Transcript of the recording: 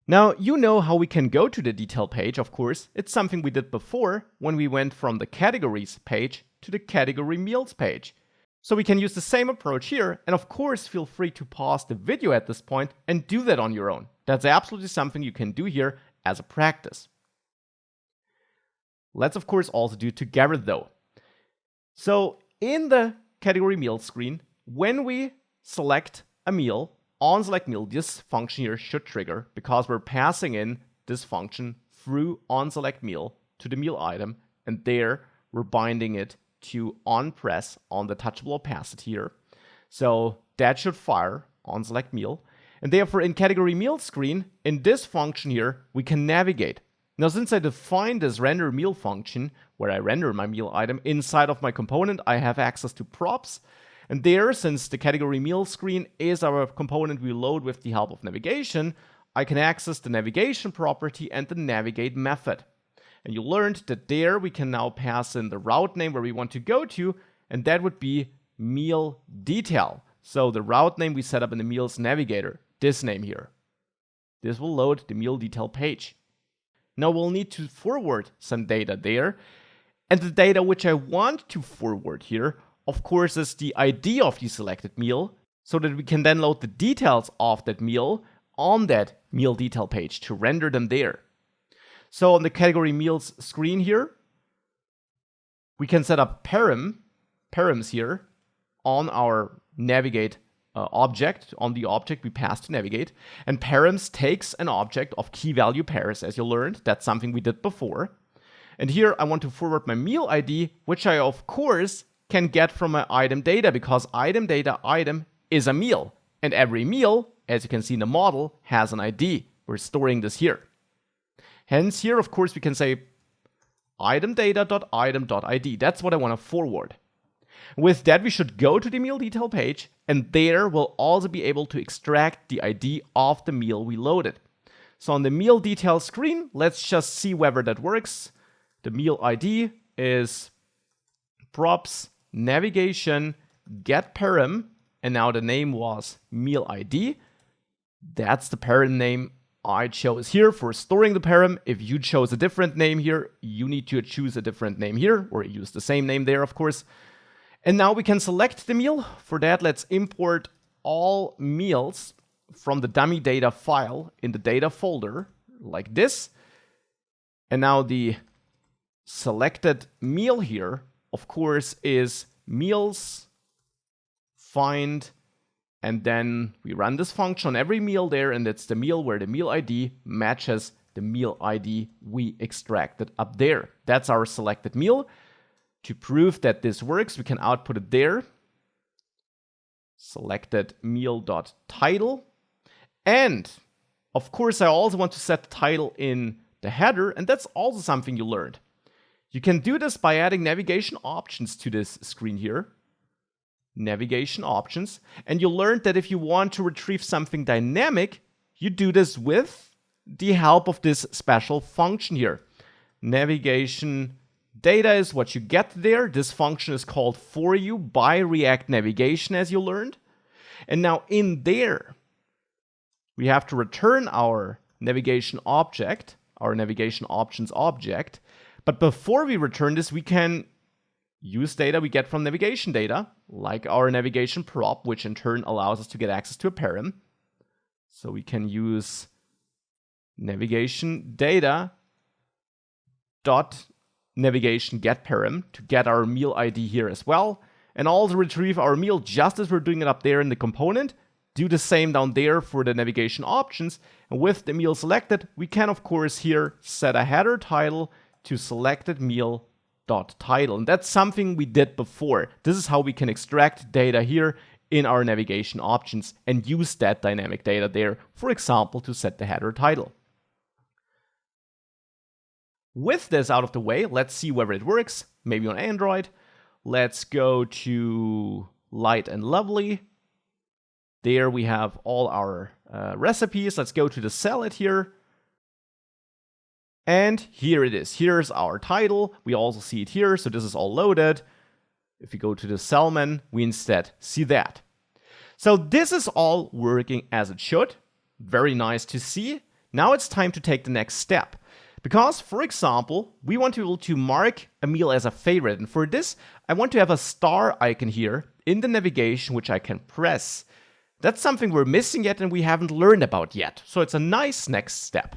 Now, you know how we can go to the detail page, of course. It's something we did before when we went from the categories page to the category meals page. So we can use the same approach here, and of course feel free to pause the video at this point and do that on your own. That's absolutely something you can do here as a practice. Let's of course also do it together though. So in the category meal screen, when we select a meal, on select meal, this function here should trigger because we're passing in this function through on select meal to the meal item, and there we're binding it to on press on the touchable opacity here. So that should fire on select meal. And therefore in category meal screen, in this function here, we can navigate. Now, since I defined this render meal function where I render my meal item inside of my component, I have access to props. And there, since the category meal screen is our component we load with the help of navigation, I can access the navigation property and the navigate method. And you learned that there we can now pass in the route name where we want to go to, and that would be meal detail. So the route name we set up in the meals navigator, this name here. This will load the meal detail page. Now we'll need to forward some data there. And the data which I want to forward here, of course, is the ID of the selected meal, so that we can then load the details of that meal on that meal detail page to render them there. So on the category meals screen here, we can set up params here on our navigate object, on the object we pass to navigate. And params takes an object of key value pairs, as you learned. That's something we did before. And here I want to forward my meal ID, which I of course can get from my item data, because item data item is a meal. And every meal, as you can see in the model, has an ID. We're storing this here. Hence here, of course, we can say item data.item.id. That's what I want to forward. With that, we should go to the meal detail page, and there we'll also be able to extract the ID of the meal we loaded. So on the meal detail screen, let's just see whether that works. The meal ID is props navigation get param, and now the name was meal ID. That's the param name I chose here for storing the param. If you chose a different name here, you need to choose a different name here, or use the same name there, of course. And now we can select the meal. For that, let's import all meals from the dummy data file in the data folder, like this. And now the selected meal here, of course, is meals find, and then we run this function on every meal there, and it's the meal where the meal ID matches the meal ID we extracted up there. That's our selected meal. To prove that this works, we can output it there. Selected meal.title. And of course, I also want to set the title in the header, and that's also something you learned. You can do this by adding navigation options to this screen here. Navigation options. And you learned that if you want to retrieve something dynamic, you do this with the help of this special function here. Navigation data is what you get there. This function is called for you by React Navigation, as you learned. And now in there, we have to return our navigation object, our navigation options object. But before we return this, we can use data we get from navigation data, like our navigation prop, which in turn allows us to get access to a param. So we can use navigation data dot navigation get param to get our meal ID here as well, and also retrieve our meal just as we're doing it up there in the component. Do the same down there for the navigation options, and with the meal selected, we can of course here set a header title to selected meal.title, and that's something we did before. This is how we can extract data here in our navigation options and use that dynamic data there, for example, to set the header title. With this out of the way, let's see whether it works, maybe on Android. Let's go to Light and Lovely. There we have all our recipes. Let's go to the salad here. And here it is. Here's our title. We also see it here, so this is all loaded. If you go to the salmon, we instead see that. So this is all working as it should. Very nice to see. Now it's time to take the next step. Because, for example, we want to be able to mark a meal as a favorite. And for this, I want to have a star icon here in the navigation, which I can press. That's something we're missing yet and we haven't learned about yet. So it's a nice next step.